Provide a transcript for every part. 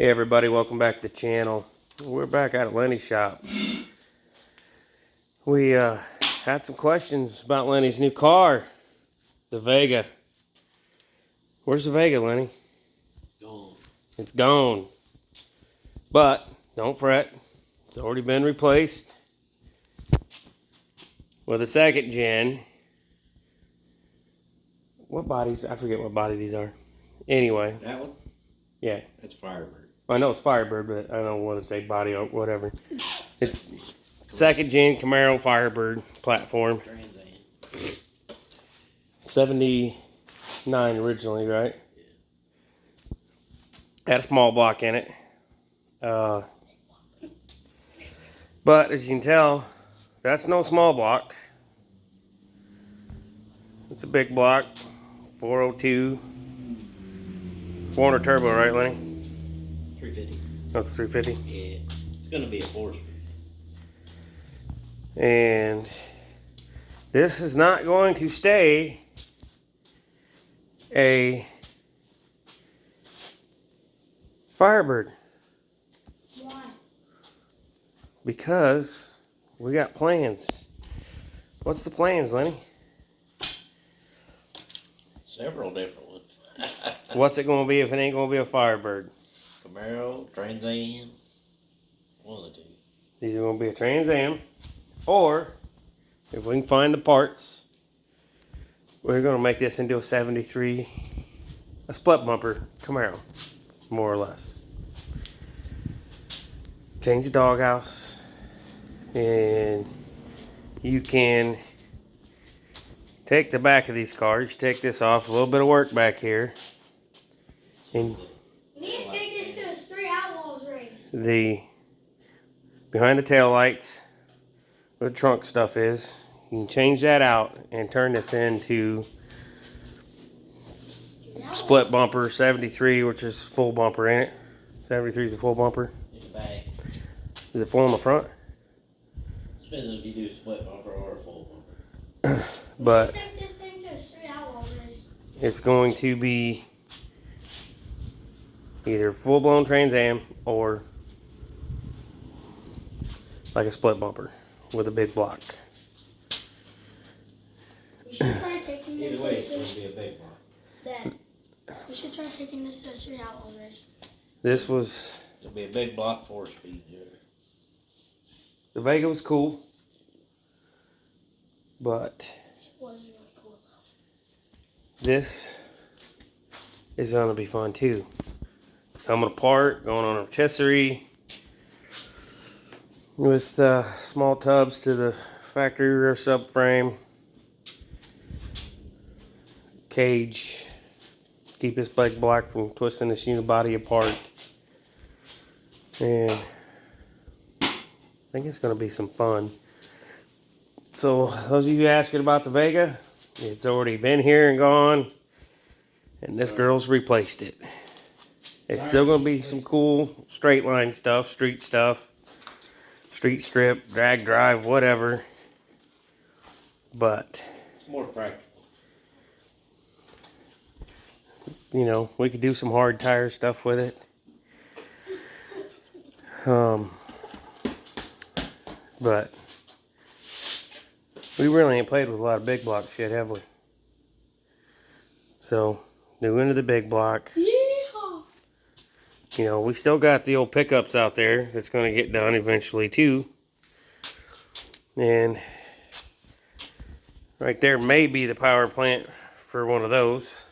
Hey everybody, welcome back to the channel. We're back at Lenny's shop. We had some questions about Lenny's new car, the Vega. Where's the Vega, Lenny? Gone. It's gone. But don't fret, it's already been replaced with a second gen. What bodies? I forget what body these are. Anyway. That one? Yeah. That's Firebird. I know it's Firebird, but I don't want to say body or whatever. It's second gen Camaro Firebird platform. Trans Am. 79 originally, right? Had a small block in it. But as you can tell, that's no small block. It's a big block. 402. 400 turbo, right, Lenny? 350. That's 350. Yeah. It's going to be a 4-speed. And this is not going to stay a Firebird. Why? Because we got plans. What's the plans, Lenny? Several different ones. What's it going to be if it ain't going to be a Firebird? Camaro, Trans Am. One of the two. It's either going to be a Trans Am, or if we can find the parts, we're going to make this into a 73, a split bumper Camaro, more or less. Change the doghouse, and you can take the back of these cars, take this off, a little bit of work back here, and We need to take this to a Street Outlaws race. the behind the tail lights where the trunk stuff is, you can change that out and turn this into split bumper 73, which is full bumper in it. 73 is a full bumper. In the back. Is it full in the front? Depends if you do split bumper or a full bumper. But We should take this thing to a Street Outlaws race. it's going to be either full-blown Trans Am or like a split bumper with a big block. We should try taking this Either way, to it's going to be a big one. Dad, we should try taking this to a Street Outlaws race. This was, It'll be a big block 4-speed there. the Vega was cool, but It was really cool though. this is going to be fun too. It's coming apart, going on a rotisserie with small tubs to the factory rear subframe, cage, keep this big block from twisting this unibody apart, and I think it's going to be some fun. So those of you asking about the Vega, it's already been here and gone, and this girl's replaced it. It's still going to be some cool straight line stuff, street strip, drag drive, whatever. But, It's more practical. you know, we could do some hard tire stuff with it. But we really ain't played with a lot of big block shit, have we? So, new into the big block. Yeehaw! You know, we still got the old pickups out there that's going to get done eventually too. And right there may be the power plant for one of those.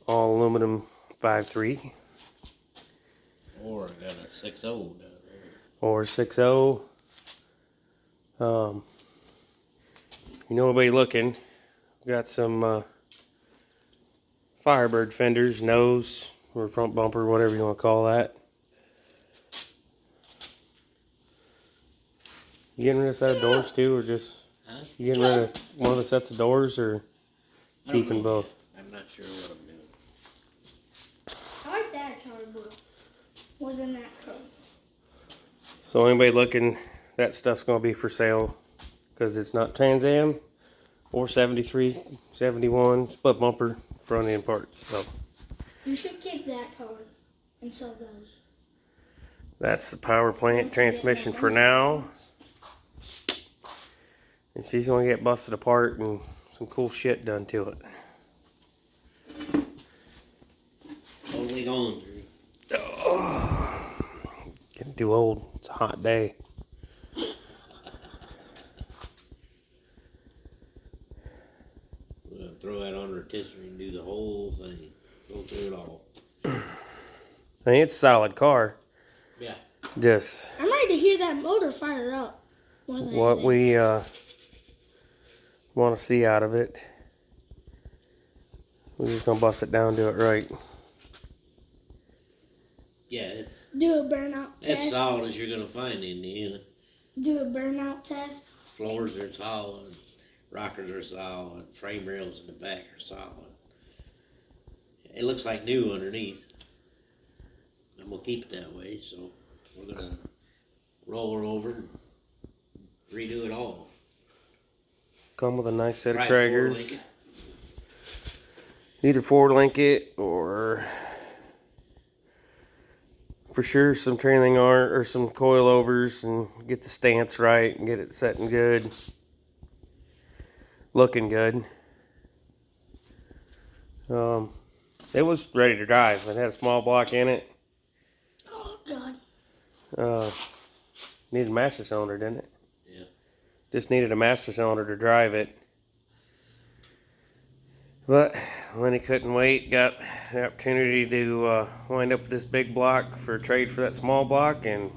All aluminum 5.3 Or I got a 6.0 down there. or 6.0. You know, anybody looking, got some Firebird fenders, nose or front bumper, whatever you want to call that. You getting rid of a set of doors too, or just Huh? you getting rid of one of the sets of doors, or I don't keeping know. both? I'm not sure what I'm doing. I like that color blue more than that color. So anybody looking, that stuff's going to be for sale because it's not Trans Am or 73, 71 split bumper front end parts. So You should keep that color. And so goes. That's the power plant transmission for now. And she's gonna get busted apart and some cool shit done to it. Totally gone. Oh, getting too old. It's a hot day. We're gonna throw that on rotisserie and do the whole thing. Go through it all. I mean, it's a solid car. Yeah. Just I'm ready to hear that motor fire up. More than what anything. we want to see out of it. We're just gonna bust it down, do it right. Yeah, it's Do a burnout as test. solid as you're gonna find in the end. Do a burnout test. Floors are solid, rockers are solid, frame rails in the back are solid. It looks like new underneath. I'm gonna keep it that way, so we're gonna roll her over and redo it all. Come with a nice set of Right, forward Kragers. link it. Either forward link it or for sure some trailing arm or some coilovers and get the stance right and get it setting good, looking good. It was ready to drive. It had a small block in it. Oh God. Needed a master cylinder, didn't it? Yeah. Just needed a master cylinder to drive it. But Lenny couldn't wait. Got the opportunity to wind up with this big block for a trade for that small block, and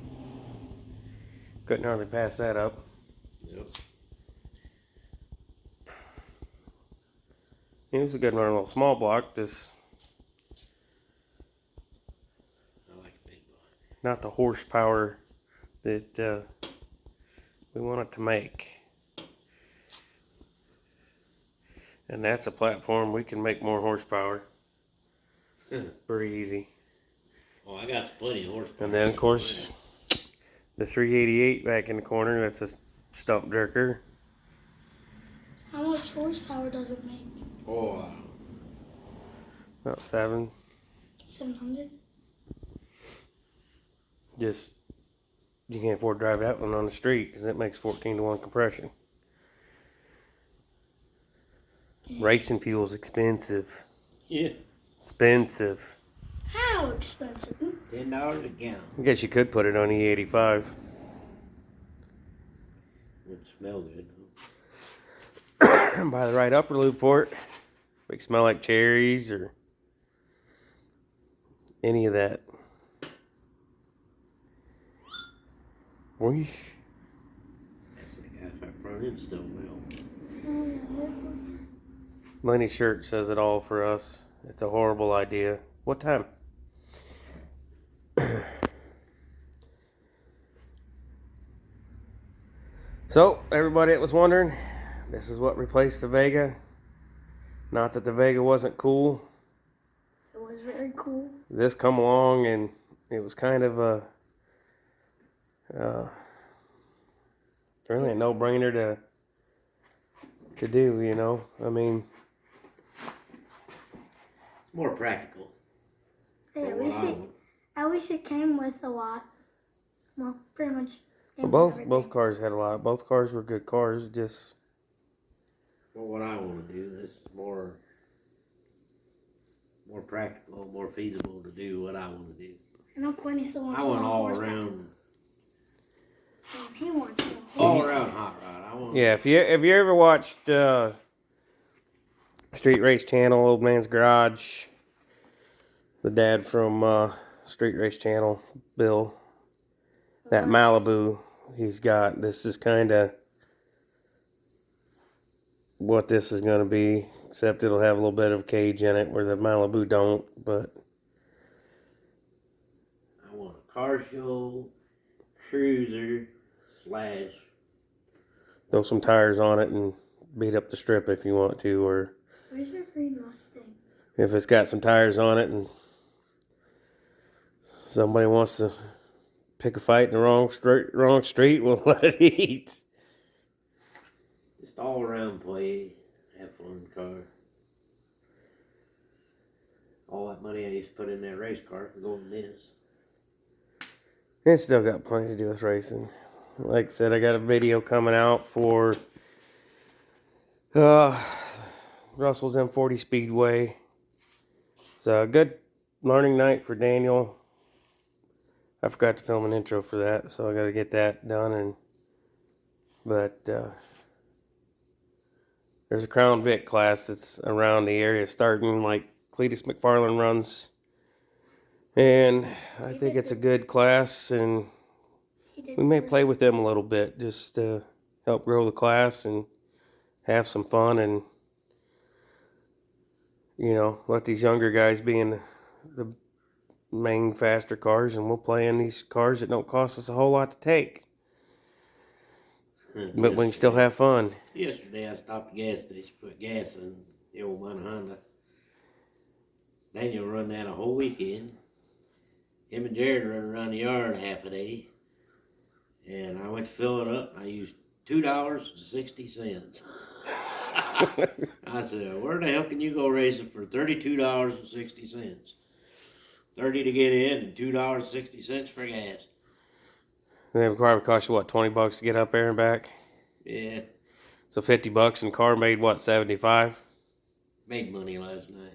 couldn't hardly pass that up. Yep. It was a good running little small block, just I like a big block. not the horsepower that we want it to make. And that's a platform we can make more horsepower. Pretty easy. Oh, I got plenty of horsepower. And then of course the 388 back in the corner, that's a stump jerker. How much horsepower does it make? Oh, About 7. 700. Just, you can't afford to drive that one on the street because it makes 14-to-1 compression. Racing fuel is expensive. yeah. Expensive. How expensive? $10 a gallon. I guess you could put it on E85. Would smell good. Buy the right upper lube for it. Make it smell like cherries or any of that. Whoosh. That's the gas pipe front end still melt. Lenny's shirt says it all for us. It's a horrible idea. What time? So, everybody that was wondering, this is what replaced the Vega. Not that the Vega wasn't cool. It was very cool. This come along and it was kind of a really a no-brainer to do, you know. I mean, More practical. Hey, for what I want. it came with a lot. Well, pretty much. came with both everything. cars had a lot. Both cars were good cars. Just For what I want to do, this is more practical, more feasible to do what I want to do. I know Quinny still wants I want more all horsepower. around, He wants more. all around hot rod. I want. yeah. If you ever watched Street Race Channel, Old Man's Garage, the dad from Street Race Channel, Bill, that Malibu he's got. This is kind of what this is going to be, except it'll have a little bit of cage in it where the Malibu don't. But I want a car show, cruiser, slash. throw some tires on it and beat up the strip if you want to, or Where's your green Mustang? if it's got some tires on it and somebody wants to pick a fight in the wrong street, we'll let it eat. Just all around play, have fun car. All that money I used to put in that race car to go in this. It's still got plenty to do with racing. Like I said, I got a video coming out for Russell's M40 Speedway. It's a good learning night for Daniel. I forgot to film an intro for that, so I got to get that done. But there's a Crown Vic class that's around the area, starting like Cletus McFarland runs, and I think it's a good class, and we may play with them a little bit, just to help grow the class and have some fun, and let these younger guys be in the main faster cars, and we'll play in these cars that don't cost us a whole lot to take, but we can still have fun. Yesterday I stopped at the gas station, put gas in the old Honda. Daniel run that a whole weekend. Him and Jared run around the yard half a day. And I went to fill it up, and I used $2.60. I said, where the hell can you go racing for $32.60? $30 to get in and $2.60 for gas. And that car would cost you, what, $20 to get up there and back? Yeah, So $50, and car made, what, 75? made money last night.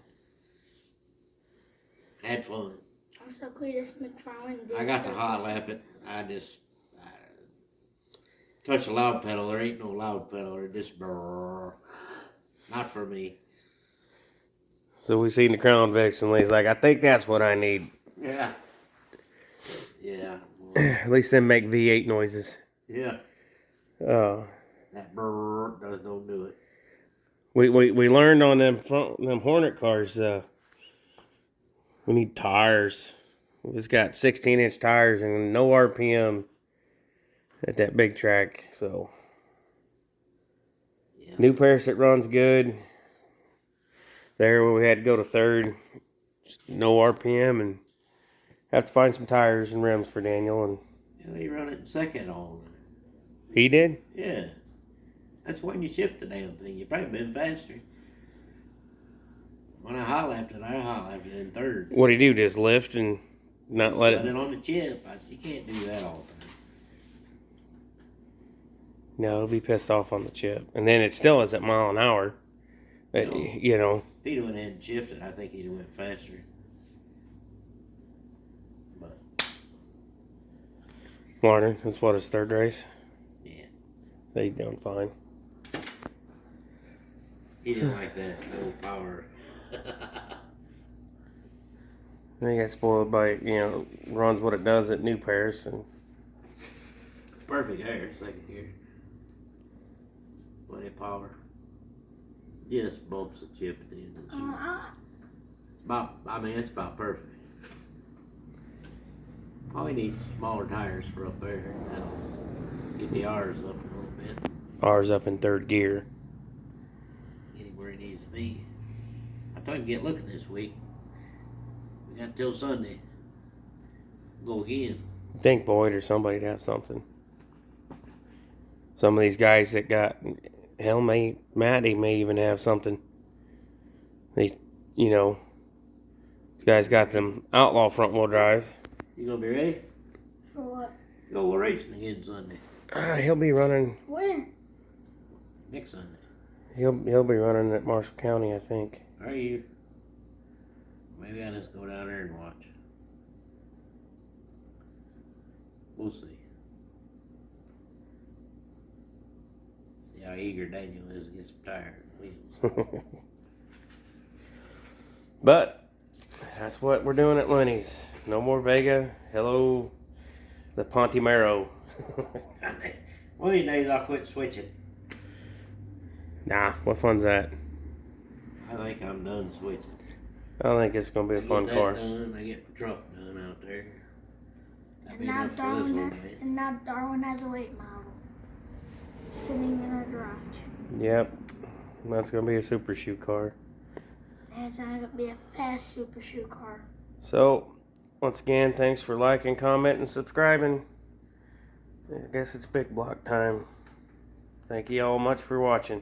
Had fun. Also, Cletus McFarland did. I got to hot lap it. I touch the loud pedal. There ain't no loud pedal. It just brrr. Not for me. So we seen the Crown Vics, and Lee's like, I think that's what I need. Yeah. Yeah. At least them make V8 noises. Yeah. Uh, That brrr don't do it. we learned on them Hornet cars, we need tires. It's got 16-inch tires and no RPM at that big track. So Yeah. new Paris, it runs good. There where we had to go to third, no RPM, and have to find some tires and rims for Daniel. And Yeah, he run it in second all. he did. Yeah. That's when you shift the damn thing. You probably been faster. When I hot lapped it in third. What did he do? Just lift and not let Got it? it on the chip. I said, you can't do that all the time. No, it'll be pissed off on the chip, and then it still isn't mile an hour. But, No. If If he'd went ahead and shifted, I think he'd have went faster. But Martin, that's what his third race. yeah, He's doing fine. he didn't like that low power. And he got spoiled by runs what it does at New Paris, and Perfect air, second gear. Plenty of power. Just bumps the chip at the end of the chip. It's about perfect. All he needs is smaller tires for up there. That'll get the R's up a little bit. ours up in third gear. Get him where he needs to be. I told him to get looking this week. We got till Sunday. Go again. I think Boyd or somebody'd have something. Some of these guys that got, Matty may even have something. These guys got them Outlaw front wheel drive. You gonna be ready? For what? Go racing again Sunday. He'll be running. When? Next Sunday. He'll be running at Marshall County, I think. Are you? Maybe I'll just go down there and watch. We'll see. See how eager Daniel is to get some tires. But that's what we're doing at Lenny's. No more Vega. Hello, the Pontimero. One of these days I'll quit switching. Nah, what fun's that? I think I'm done switching. I think it's gonna be a fun I get car. that done, I get the truck done out there. That'll And be now, enough for this little day. Darwin has a late model sitting in our garage. Yep, that's gonna be a super shoot car. And it's going to be a fast super shoe car. So, once again, thanks for liking, commenting, and subscribing. I guess it's big block time. Thank you all much for watching.